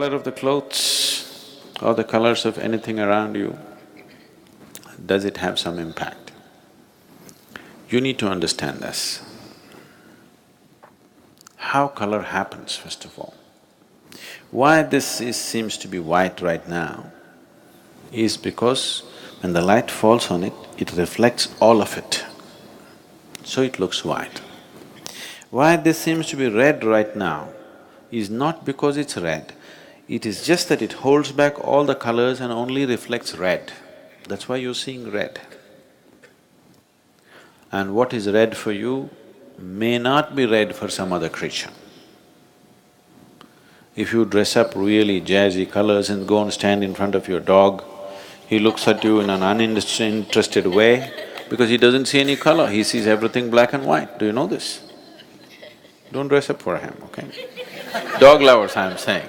color of the clothes or the colors of anything around you, does it have some impact? You need to understand this. How color happens, first of all. Why seems to be white right now is because when the light falls on it, it reflects all of it, so it looks white. Why this seems to be red right now is not because it's red, it is just that it holds back all the colors and only reflects red. That's why you're seeing red. And what is red for you may not be red for some other creature. If you dress up really jazzy colors and go and stand in front of your dog, he looks at you in an uninterested way because he doesn't see any color, he sees everything black and white. Do you know this? Don't dress up for him, okay? Dog lovers, I'm saying.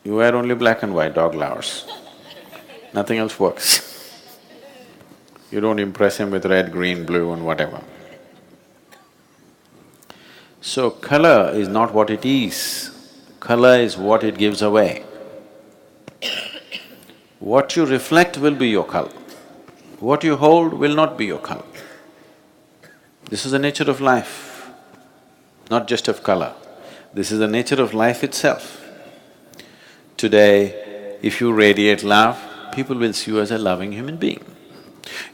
You wear only black and white, dog lovers. Nothing else works. You don't impress him with red, green, blue and whatever. So color is not what it is, color is what it gives away. What you reflect will be your color, what you hold will not be your color. This is the nature of life, not just of color. This is the nature of life itself. Today, if you radiate love, people will see you as a loving human being.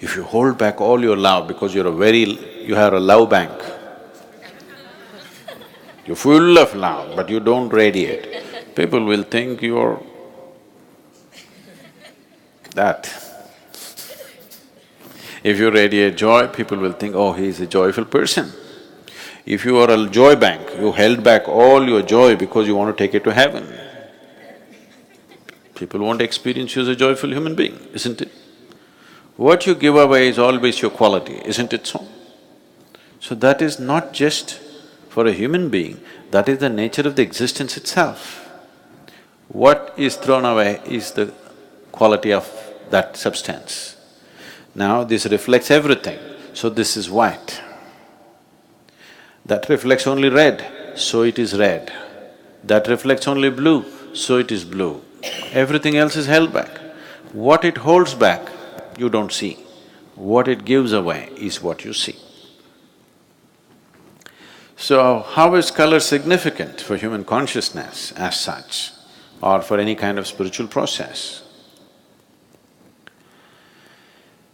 If you hold back all your love because you have a love bank, you're full of love but you don't radiate, people will think you're that. If you radiate joy, people will think, oh, he's a joyful person. If you are a joy bank, you held back all your joy because you want to take it to heaven, people won't experience you as a joyful human being, isn't it? What you give away is always your quality, isn't it so? So that is not just for a human being, that is the nature of the existence itself. What is thrown away is the quality of that substance. Now this reflects everything, so this is white. That reflects only red, so it is red. That reflects only blue, so it is blue. Everything else is held back. What it holds back, you don't see. What it gives away is what you see. So, how is color significant for human consciousness as such, or for any kind of spiritual process?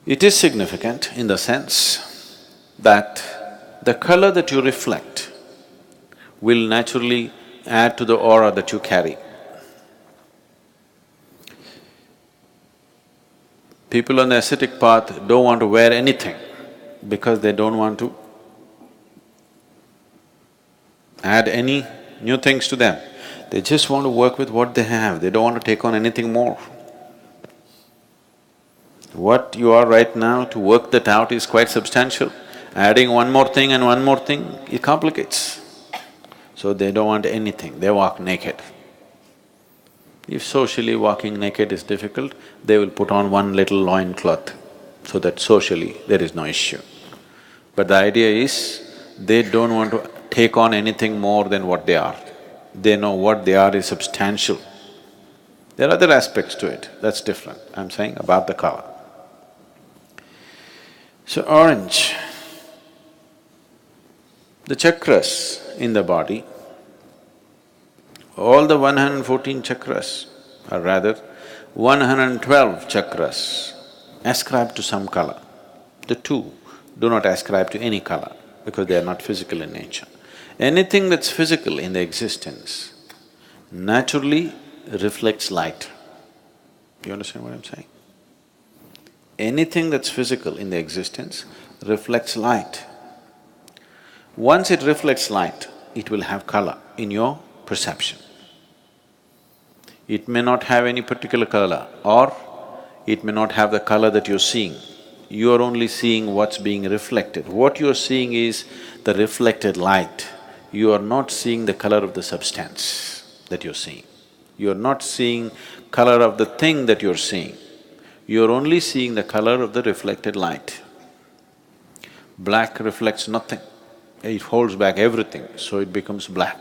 It is significant in the sense that the color that you reflect will naturally add to the aura that you carry. People on the ascetic path don't want to wear anything because they don't want to add any new things to them. They just want to work with what they have, they don't want to take on anything more. What you are right now, to work that out is quite substantial. Adding one more thing and one more thing, it complicates. So they don't want anything, they walk naked. If socially walking naked is difficult, they will put on one little loincloth so that socially there is no issue. But the idea is, they don't want to take on anything more than what they are. They know what they are is substantial. There are other aspects to it, that's different. I'm saying about the color. So orange, the chakras in the body, all the 114 chakras, or rather 112 chakras ascribe to some color. The two do not ascribe to any color because they are not physical in nature. Anything that's physical in the existence naturally reflects light. You understand what I'm saying? Anything that's physical in the existence reflects light. Once it reflects light, it will have color in your perception. It may not have any particular color, or it may not have the color that you're seeing. You are only seeing what's being reflected. What you're seeing is the reflected light. You are not seeing the color of the substance that you're seeing. You're not seeing color of the thing that you're seeing. You're only seeing the color of the reflected light. Black reflects nothing, it holds back everything, so it becomes black.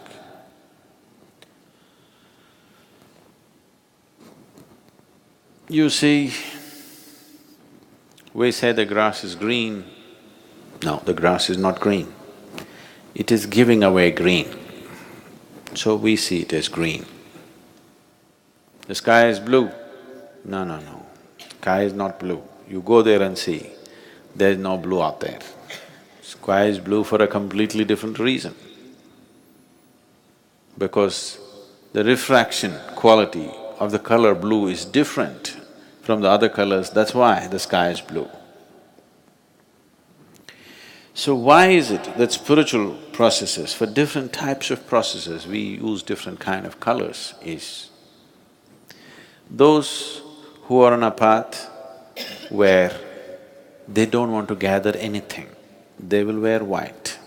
You see, we say the grass is green. No, the grass is not green. It is giving away green, so we see it as green. The sky is blue. No, no, no. Sky is not blue. You go there and see, there is no blue out there. Sky is blue for a completely different reason. Because the refraction quality of the color blue is different from the other colors, that's why the sky is blue. So why is it that spiritual processes, for different types of processes, we use different kind of colors is, those who are on a path where they don't want to gather anything, they will wear white.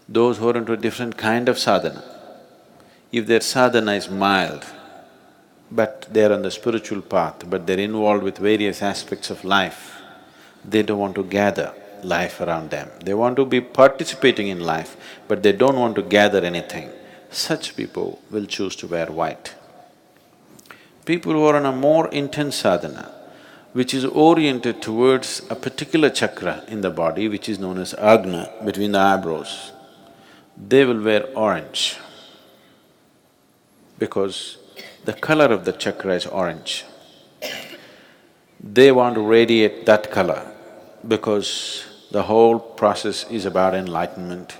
Those who are into a different kind of sadhana, if their sadhana is mild, but they're on the spiritual path, but they're involved with various aspects of life, they don't want to gather life around them. They want to be participating in life, but they don't want to gather anything. Such people will choose to wear white. People who are on a more intense sadhana, which is oriented towards a particular chakra in the body, which is known as agna, between the eyebrows, they will wear orange because the color of the chakra is orange. They want to radiate that color because the whole process is about enlightenment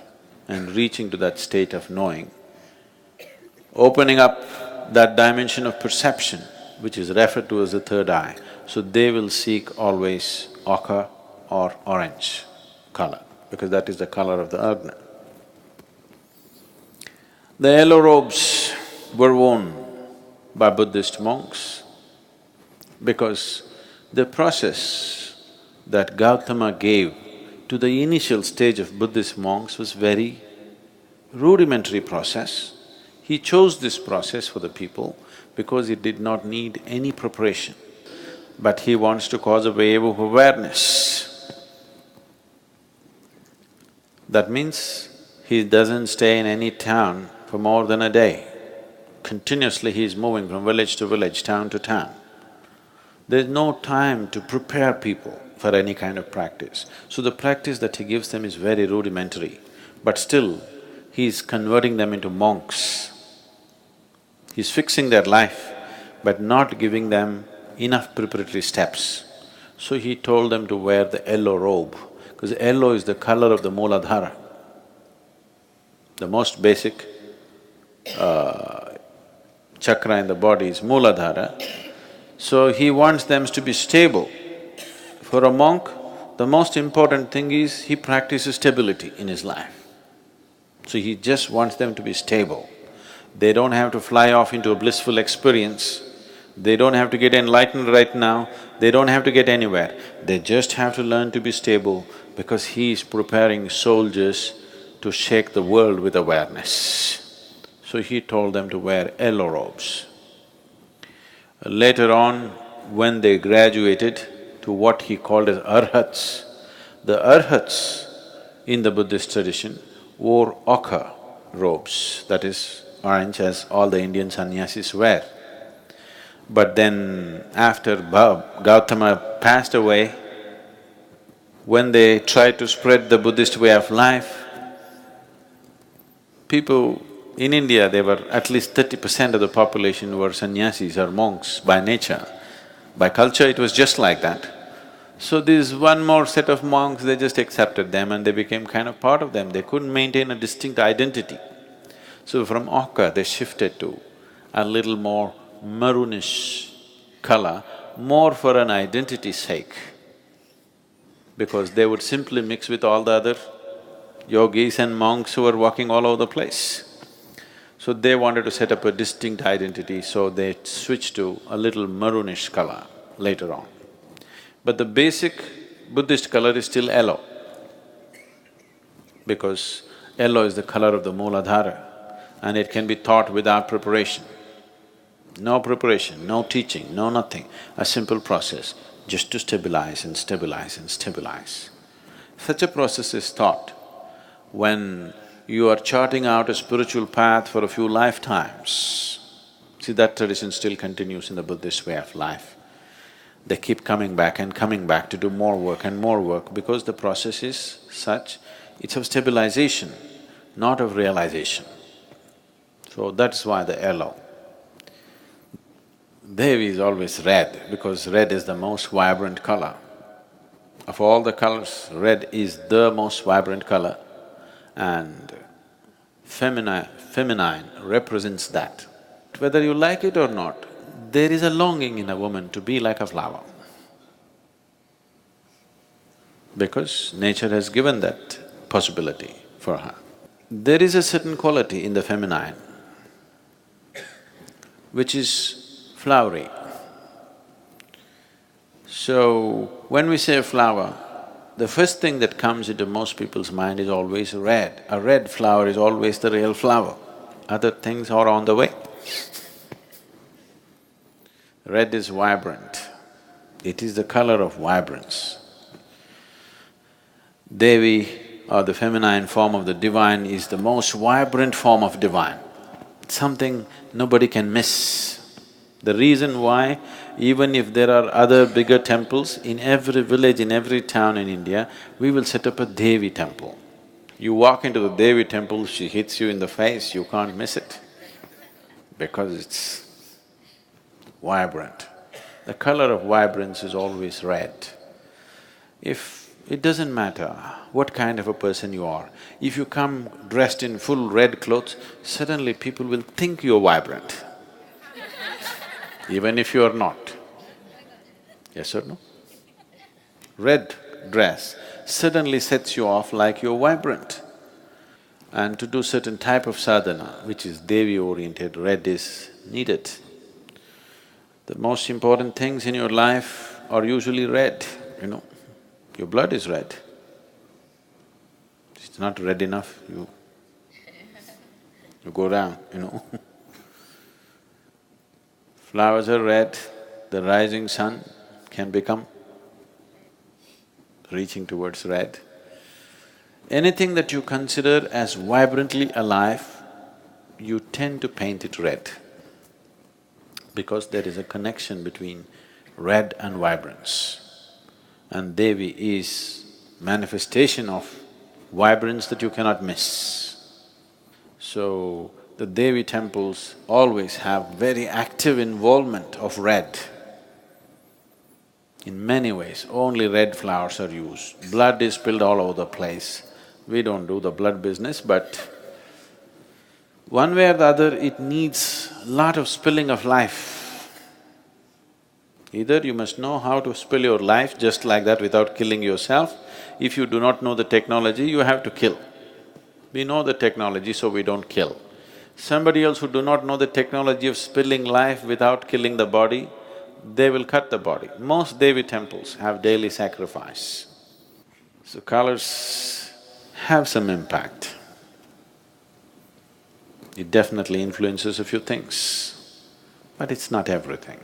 and reaching to that state of knowing, opening up that dimension of perception which is referred to as the third eye. So they will seek always ochre or orange color because that is the color of the agna. The yellow robes were worn by Buddhist monks because the process that Gautama gave to the initial stage of Buddhist monks was very rudimentary process. He chose this process for the people because it did not need any preparation, but he wants to cause a wave of awareness. That means he doesn't stay in any town for more than a day. Continuously he is moving from village to village, town to town. There's no time to prepare people for any kind of practice. So the practice that he gives them is very rudimentary, but still he's converting them into monks. He's fixing their life, but not giving them enough preparatory steps. So he told them to wear the yellow robe, because yellow is the color of the Mooladhara, the most basic chakra in the body is Mooladhara. So he wants them to be stable. For a monk, the most important thing is he practices stability in his life. So he just wants them to be stable. They don't have to fly off into a blissful experience, they don't have to get enlightened right now, they don't have to get anywhere. They just have to learn to be stable because he is preparing soldiers to shake the world with awareness. So he told them to wear yellow robes. Later on, when they graduated to what he called as arhats, the arhats in the Buddhist tradition wore ochre robes, that is orange, as all the Indian sannyasis wear. But then after Gautama passed away, when they tried to spread the Buddhist way of life, people in India, there were at least 30% of the population were sannyasis or monks by nature. By culture, it was just like that. So this one more set of monks, they just accepted them and they became kind of part of them. They couldn't maintain a distinct identity. So from ochre, they shifted to a little more maroonish color, more for an identity's sake, because they would simply mix with all the other yogis and monks who were walking all over the place. So they wanted to set up a distinct identity, so they switched to a little maroonish color later on. But the basic Buddhist color is still yellow, because yellow is the color of the Mooladhara and it can be taught without preparation. No preparation, no teaching, no nothing, a simple process, just to stabilize and stabilize and stabilize. Such a process is taught when you are charting out a spiritual path for a few lifetimes. See, that tradition still continues in the Buddhist way of life. They keep coming back and coming back to do more work and more work because the process is such, it's of stabilization, not of realization. So that's why the yellow. Devi is always red because red is the most vibrant color. Of all the colors, red is the most vibrant color and feminine represents that. Whether you like it or not, there is a longing in a woman to be like a flower because nature has given that possibility for her. There is a certain quality in the feminine which is flowery. So, when we say flower, the first thing that comes into most people's mind is always red. A red flower is always the real flower. Other things are on the way. Red is vibrant. It is the color of vibrance. Devi, or the feminine form of the divine, is the most vibrant form of divine. Something nobody can miss. The reason why, even if there are other bigger temples, in every village, in every town in India, we will set up a Devi temple. You walk into the Devi temple, she hits you in the face, you can't miss it because it's vibrant. The color of vibrance is always red. It doesn't matter what kind of a person you are, if you come dressed in full red clothes, suddenly people will think you're vibrant, even if you're not. Yes or no? Red dress suddenly sets you off like you're vibrant. And to do certain type of sadhana, which is Devi-oriented, red is needed. The most important things in your life are usually red, you know. Your blood is red. It's not red enough, you go down, you know. Flowers are red, the rising sun can become reaching towards red. Anything that you consider as vibrantly alive, you tend to paint it red because there is a connection between red and vibrance. And Devi is manifestation of vibrance that you cannot miss. So, the Devi temples always have very active involvement of red. In many ways, only red flowers are used. Blood is spilled all over the place. We don't do the blood business, but one way or the other, it needs a lot of spilling of life. Either you must know how to spill your life just like that without killing yourself. If you do not know the technology, you have to kill. We know the technology, so we don't kill. Somebody else who do not know the technology of spilling life without killing the body, they will cut the body. Most Devi temples have daily sacrifice. So colors have some impact. It definitely influences a few things, but it's not everything.